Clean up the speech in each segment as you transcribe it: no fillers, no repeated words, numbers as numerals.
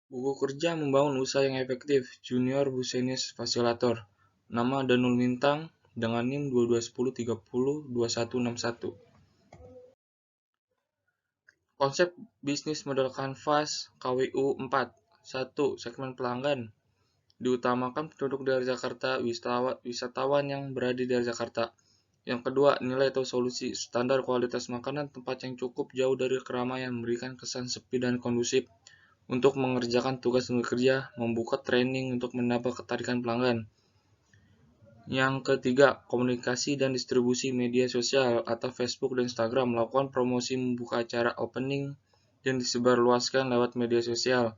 Buku kerja membangun usaha yang efektif, Junior Business Facilitator. Nama Danul Mintang dengan NIM 2210302161. Konsep bisnis model kanvas KWU 4. 1. Segmen pelanggan. Diutamakan penduduk dari Jakarta, wisatawan yang berada di Jakarta. Yang kedua, nilai atau solusi. Standar kualitas makanan, tempat yang cukup jauh dari keramaian, memberikan kesan sepi dan kondusif. Untuk mengerjakan tugas kerja, membuka training untuk menambah ketarikan pelanggan. Yang ketiga, komunikasi dan distribusi media sosial atau Facebook dan Instagram. Melakukan promosi, membuka acara opening dan disebarluaskan lewat media sosial.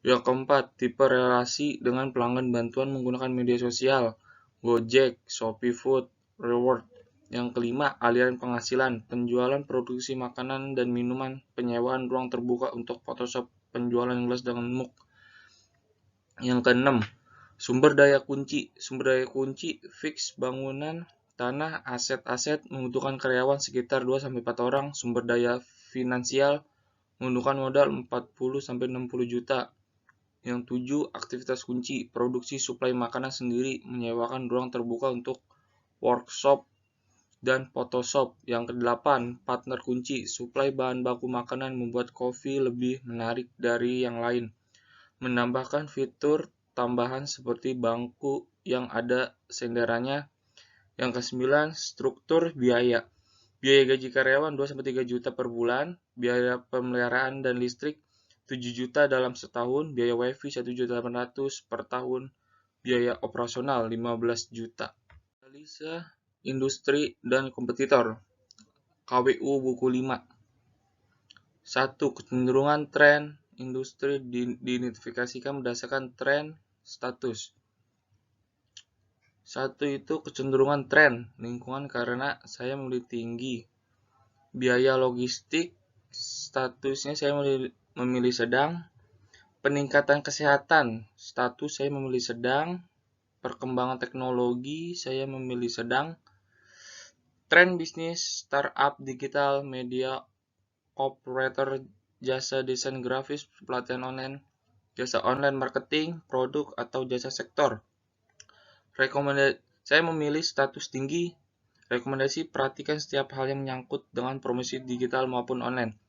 Yang keempat, tipe relasi dengan pelanggan, bantuan menggunakan media sosial, Gojek, Shopee Food, Reward. Yang kelima, aliran penghasilan, penjualan produksi makanan dan minuman, penyewaan ruang terbuka untuk Photoshop, penjualan gelas dengan mug. Yang keenam, sumber daya kunci. Sumber daya kunci fix bangunan, tanah, aset-aset membutuhkan karyawan sekitar 2-4 orang. Sumber daya finansial membutuhkan modal 40-60 juta. Yang 7, aktivitas kunci, produksi suplai makanan sendiri, menyewakan ruang terbuka untuk workshop dan Photoshop. Yang ke-8, partner kunci, suplai bahan baku makanan, membuat kopi lebih menarik dari yang lain. Menambahkan fitur tambahan seperti bangku yang ada senderannya. Yang ke-9, struktur biaya. Biaya gaji karyawan 2-3 juta per bulan, biaya pemeliharaan dan listrik 7 juta dalam setahun, biaya wifi 1.800.000 per tahun, biaya operasional 15 juta. Analisa industri dan kompetitor. KWU buku 5. 1. Kecenderungan tren industri diidentifikasikan berdasarkan tren status. 1 itu kecenderungan tren lingkungan karena saya memilih tinggi. Biaya logistik, statusnya saya memilih sedang. Peningkatan kesehatan, status saya memilih sedang. Perkembangan teknologi, saya memilih sedang. Tren bisnis, startup, digital, media, operator, jasa desain grafis, pelatihan online, jasa online marketing, produk atau jasa sektor. Saya memilih status tinggi. Rekomendasi, perhatikan setiap hal yang menyangkut dengan promosi digital maupun online.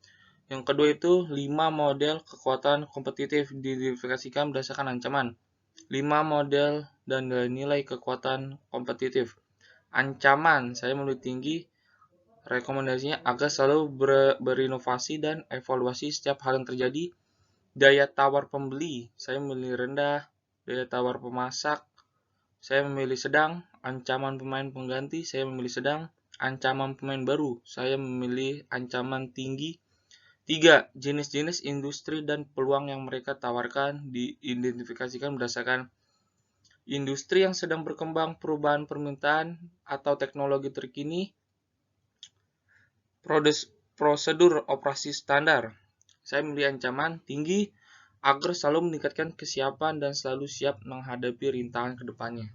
Yang kedua itu 5 model kekuatan kompetitif diidentifikasikan berdasarkan ancaman. 5 model dan nilai kekuatan kompetitif. Ancaman, saya memilih tinggi. Rekomendasinya agar selalu berinovasi dan evaluasi setiap hal yang terjadi. Daya tawar pembeli, saya memilih rendah. Daya tawar pemasak, saya memilih sedang. Ancaman pemain pengganti, saya memilih sedang. Ancaman pemain baru, saya memilih ancaman tinggi. 3. Jenis-jenis industri dan peluang yang mereka tawarkan diidentifikasikan berdasarkan industri yang sedang berkembang, perubahan permintaan atau teknologi terkini. Prosedur operasi standar, saya memilih ancaman tinggi agar selalu meningkatkan kesiapan dan selalu siap menghadapi rintangan ke depannya.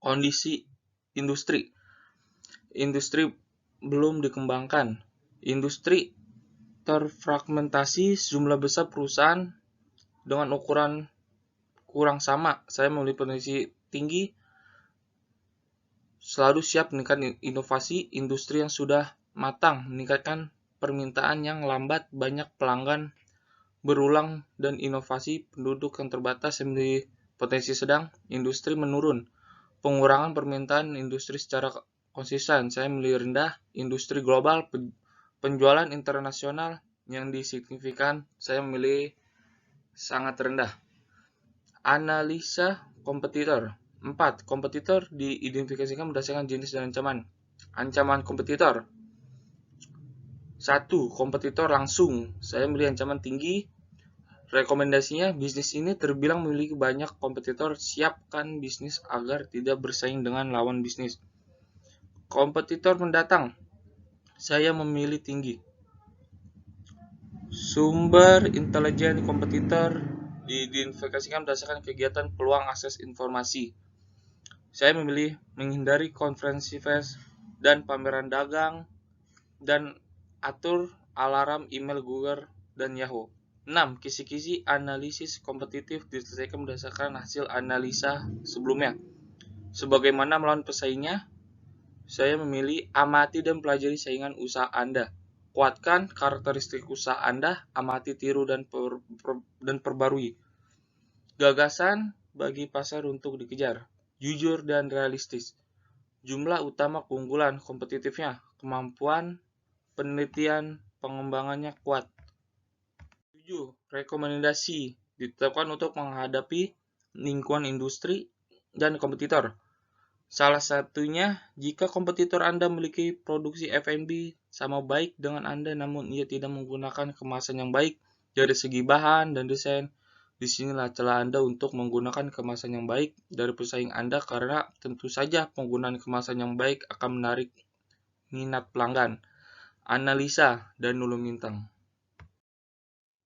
Kondisi industri. Industri belum dikembangkan. Industri terfragmentasi, jumlah besar perusahaan dengan ukuran kurang sama. Saya memilih posisi tinggi, selalu siap meningkatkan inovasi. Industri yang sudah matang, meningkatkan permintaan yang lambat, banyak pelanggan berulang dan inovasi. Penduduk yang terbatas, saya memilih potensi sedang. Industri menurun, pengurangan permintaan industri secara konsisten, saya memilih rendah. Industri global, penjualan internasional yang disignifikan, saya memilih sangat rendah. Analisa kompetitor. 4. Kompetitor diidentifikasikan berdasarkan jenis dan ancaman. Ancaman kompetitor. 1. Kompetitor langsung, saya memilih ancaman tinggi. Rekomendasinya, bisnis ini terbilang memiliki banyak kompetitor. Siapkan bisnis agar tidak bersaing dengan lawan bisnis. Kompetitor mendatang, saya memilih tinggi. Sumber intelijen kompetitor diidentifikasikan berdasarkan kegiatan peluang akses informasi. Saya memilih menghindari konferensi pers dan pameran dagang dan atur alarm email Google dan Yahoo. 6. Kisi-kisi analisis kompetitif diselesaikan berdasarkan hasil analisa sebelumnya. Sebagaimana melawan pesaingnya, saya memilih amati dan pelajari saingan usaha Anda. Kuatkan karakteristik usaha Anda, amati, tiru, dan perbarui. Gagasan bagi pasar untuk dikejar. Jujur dan realistis. Jumlah utama keunggulan kompetitifnya, kemampuan penelitian pengembangannya kuat. 7. Rekomendasi ditetapkan untuk menghadapi lingkungan industri dan kompetitor. Salah satunya, jika kompetitor Anda memiliki produksi F&B sama baik dengan Anda namun ia tidak menggunakan kemasan yang baik dari segi bahan dan desain, disinilah celah Anda untuk menggunakan kemasan yang baik dari pesaing Anda karena tentu saja penggunaan kemasan yang baik akan menarik minat pelanggan. Analisa dan nulung bintang.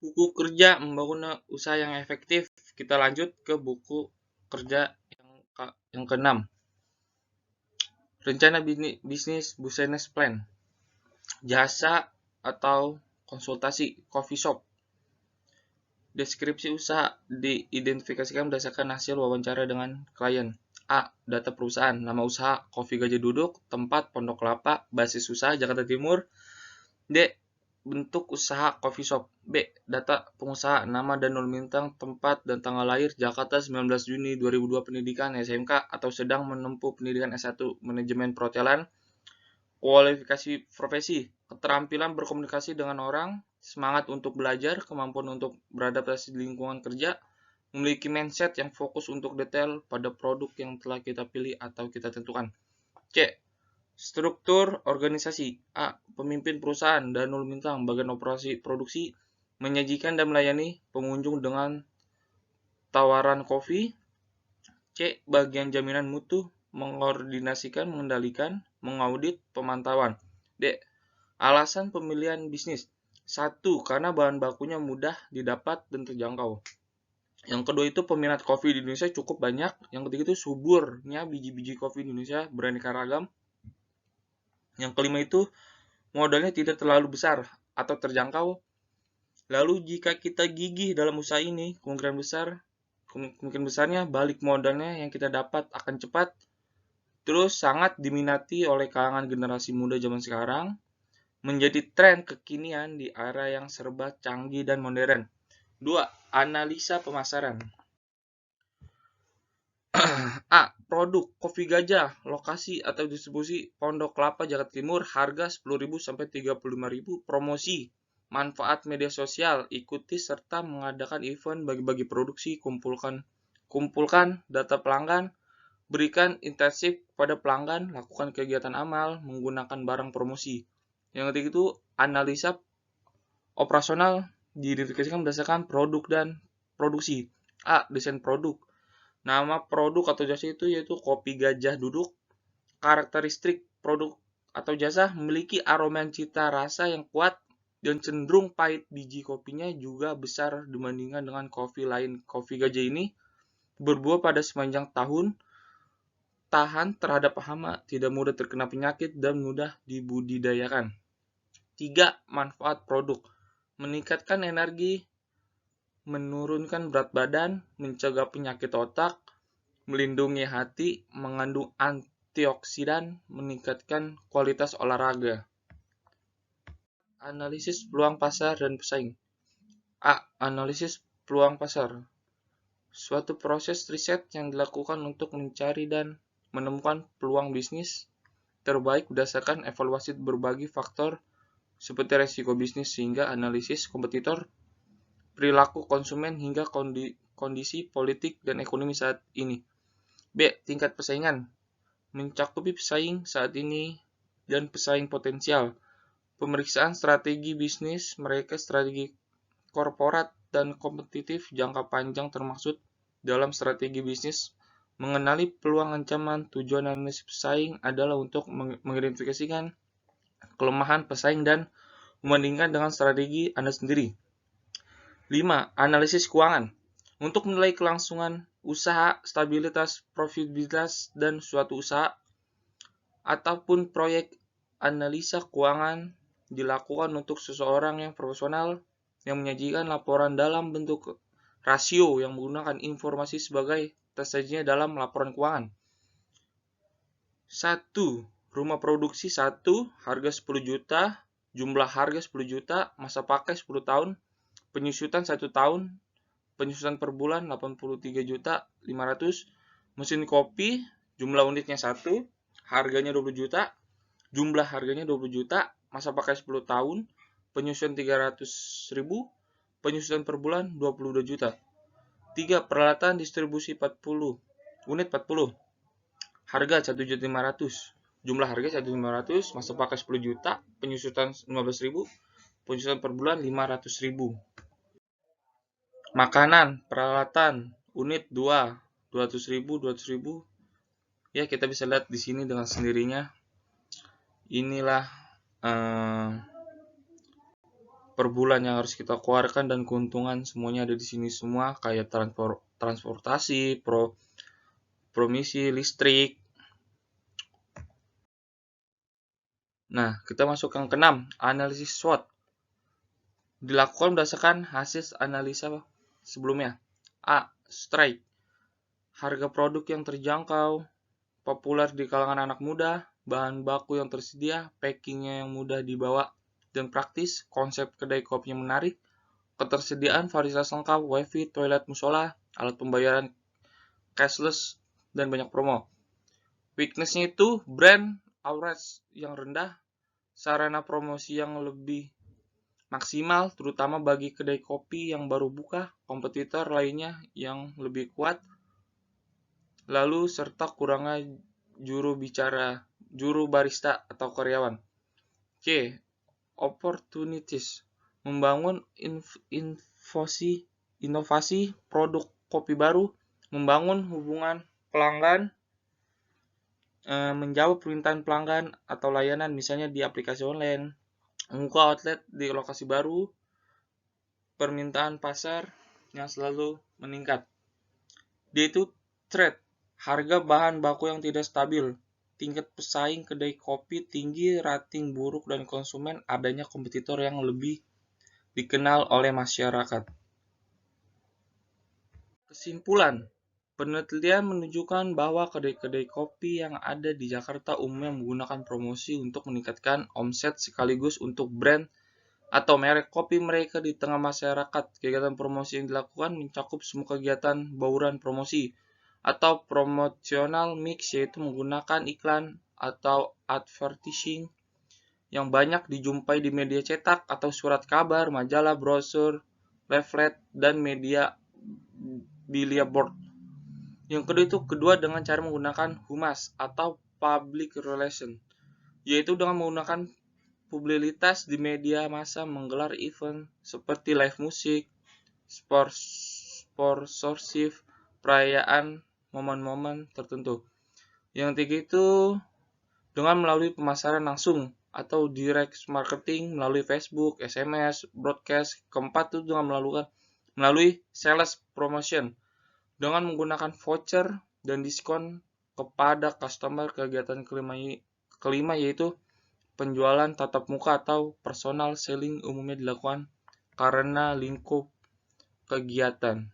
Buku kerja membangun usaha yang efektif. Kita lanjut ke buku kerja yang ke-6. Rencana bisnis business plan. Jasa atau konsultasi coffee shop. Deskripsi usaha diidentifikasikan berdasarkan hasil wawancara dengan klien. A. Data perusahaan. Nama usaha Kopi Gajah Duduk, tempat Pondok Kelapa, basis usaha Jakarta Timur. D. Bentuk usaha coffee shop. B. Data pengusaha, nama dan nol bintang, tempat dan tanggal lahir, Jakarta 19 Juni 2002, pendidikan SMK atau sedang menempuh pendidikan S1 manajemen perhotelan. Kualifikasi profesi, keterampilan berkomunikasi dengan orang, semangat untuk belajar, kemampuan untuk beradaptasi di lingkungan kerja, memiliki mindset yang fokus untuk detail pada produk yang telah kita pilih atau kita tentukan. C. Struktur organisasi. A. Pemimpin perusahaan dan nol bintang, bagian operasi produksi, menyajikan dan melayani pengunjung dengan tawaran kopi. C. Bagian jaminan mutu, mengkoordinasikan, mengendalikan, mengaudit, pemantauan. D. Alasan pemilihan bisnis. 1. Karena bahan bakunya mudah didapat dan terjangkau. Yang kedua itu peminat kopi di Indonesia cukup banyak. Yang ketiga itu suburnya biji-biji kopi di Indonesia beraneka ragam. Yang kelima itu modalnya tidak terlalu besar atau terjangkau. Lalu jika kita gigih dalam usaha ini, kemungkinan besarnya balik modalnya yang kita dapat akan cepat. Terus sangat diminati oleh kalangan generasi muda zaman sekarang, menjadi tren kekinian di era yang serba canggih dan modern. 2. Analisa pemasaran. A. Produk Kopi Gajah, lokasi atau distribusi Pondok Kelapa, Jakarta Timur, harga 10.000 sampai 35.000, promosi, manfaat media sosial, ikuti serta mengadakan event bagi-bagi produksi, kumpulkan data pelanggan, berikan intensif pada pelanggan, lakukan kegiatan amal, menggunakan barang promosi. Yang ketiga itu analisa operasional diidentifikasikan berdasarkan produk dan produksi. A. Desain produk. Nama produk atau jasa itu yaitu Kopi Gajah Duduk. Karakteristik produk atau jasa memiliki aroma dan cita rasa yang kuat dan cenderung pahit. Biji kopinya juga besar dibandingkan dengan kopi lain. Kopi Gajah ini berbuah pada sepanjang tahun, tahan terhadap hama, tidak mudah terkena penyakit, dan mudah dibudidayakan. 3. Manfaat produk. Meningkatkan energi, menurunkan berat badan, mencegah penyakit otak, melindungi hati, mengandung antioksidan, meningkatkan kualitas olahraga. Analisis peluang pasar dan pesaing. A. Analisis peluang pasar. Suatu proses riset yang dilakukan untuk mencari dan menemukan peluang bisnis terbaik berdasarkan evaluasi berbagai faktor seperti resiko bisnis sehingga analisis kompetitor, perilaku konsumen hingga kondisi politik dan ekonomi saat ini. B. Tingkat persaingan. Mencakupi pesaing saat ini dan pesaing potensial. Pemeriksaan strategi bisnis mereka, strategi korporat dan kompetitif jangka panjang termaksud dalam strategi bisnis. Mengenali peluang, ancaman, tujuan analisis pesaing adalah untuk mengidentifikasikan kelemahan pesaing dan membandingkan dengan strategi Anda sendiri. 5. Analisis keuangan. Untuk menilai kelangsungan usaha, stabilitas, profitabilitas, dan suatu usaha ataupun proyek, analisa keuangan dilakukan untuk seseorang yang profesional yang menyajikan laporan dalam bentuk rasio yang menggunakan informasi sebagai tersedia dalam laporan keuangan. 1. Rumah produksi 1, harga 10 juta, jumlah harga 10 juta, masa pakai 10 tahun, penyusutan 1 tahun, penyusutan per bulan 83 juta 500, mesin kopi, jumlah unitnya 1, harganya 20 juta, jumlah harganya 20 juta, masa pakai 10 tahun, penyusutan 300.000, penyusutan per bulan 22 juta. 3. Peralatan distribusi 40, unit 40, harga 1.500.000, jumlah harga 1.500, masa pakai 10 juta, penyusutan 15.000, penyusutan per bulan 500.000. Makanan, peralatan, unit 2, 200.000, 200.000. Ya, kita bisa lihat di sini dengan sendirinya. Inilah per bulan yang harus kita keluarkan dan keuntungan semuanya ada di sini semua, kayak transportasi, promisi, listrik. Nah, kita masuk yang ke-6, analisis SWOT. Dilakukan berdasarkan hasil analisa sebelumnya. A. Strike. Harga produk yang terjangkau, populer di kalangan anak muda, bahan baku yang tersedia, packingnya yang mudah dibawa dan praktis, konsep kedai kopi yang menarik, ketersediaan fasilitas lengkap, wifi, toilet, musola, alat pembayaran cashless, dan banyak promo. Weakness-nya itu brand awareness yang rendah, sarana promosi yang lebih maksimal, terutama bagi kedai kopi yang baru buka, kompetitor lainnya yang lebih kuat, lalu serta kurangnya juru barista atau karyawan. C. Opportunities. Membangun inovasi produk kopi baru, membangun hubungan pelanggan, menjawab permintaan pelanggan atau layanan misalnya di aplikasi online, membuka outlet di lokasi baru, permintaan pasar yang selalu meningkat. D itu trade, harga bahan baku yang tidak stabil, tingkat pesaing kedai kopi tinggi, rating buruk dan konsumen, adanya kompetitor yang lebih dikenal oleh masyarakat. Kesimpulan, penelitian menunjukkan bahwa kedai-kedai kopi yang ada di Jakarta umumnya menggunakan promosi untuk meningkatkan omset sekaligus untuk brand atau merek kopi mereka di tengah masyarakat. Kegiatan promosi yang dilakukan mencakup semua kegiatan bauran promosi atau promotional mix, yaitu menggunakan iklan atau advertising yang banyak dijumpai di media cetak atau surat kabar, majalah, brosur, leaflet, dan media billboard. Yang kedua dengan cara menggunakan humas atau public relation, yaitu dengan menggunakan publisitas di media massa, menggelar event seperti live musik, sponsorship, perayaan, momen-momen tertentu. Yang ketiga itu dengan melalui pemasaran langsung atau direct marketing melalui Facebook, SMS, broadcast. Keempat itu dengan melalui sales promotion dengan menggunakan voucher dan diskon kepada customer. Kegiatan kelima yaitu penjualan tatap muka atau personal selling umumnya dilakukan karena lingkup kegiatan.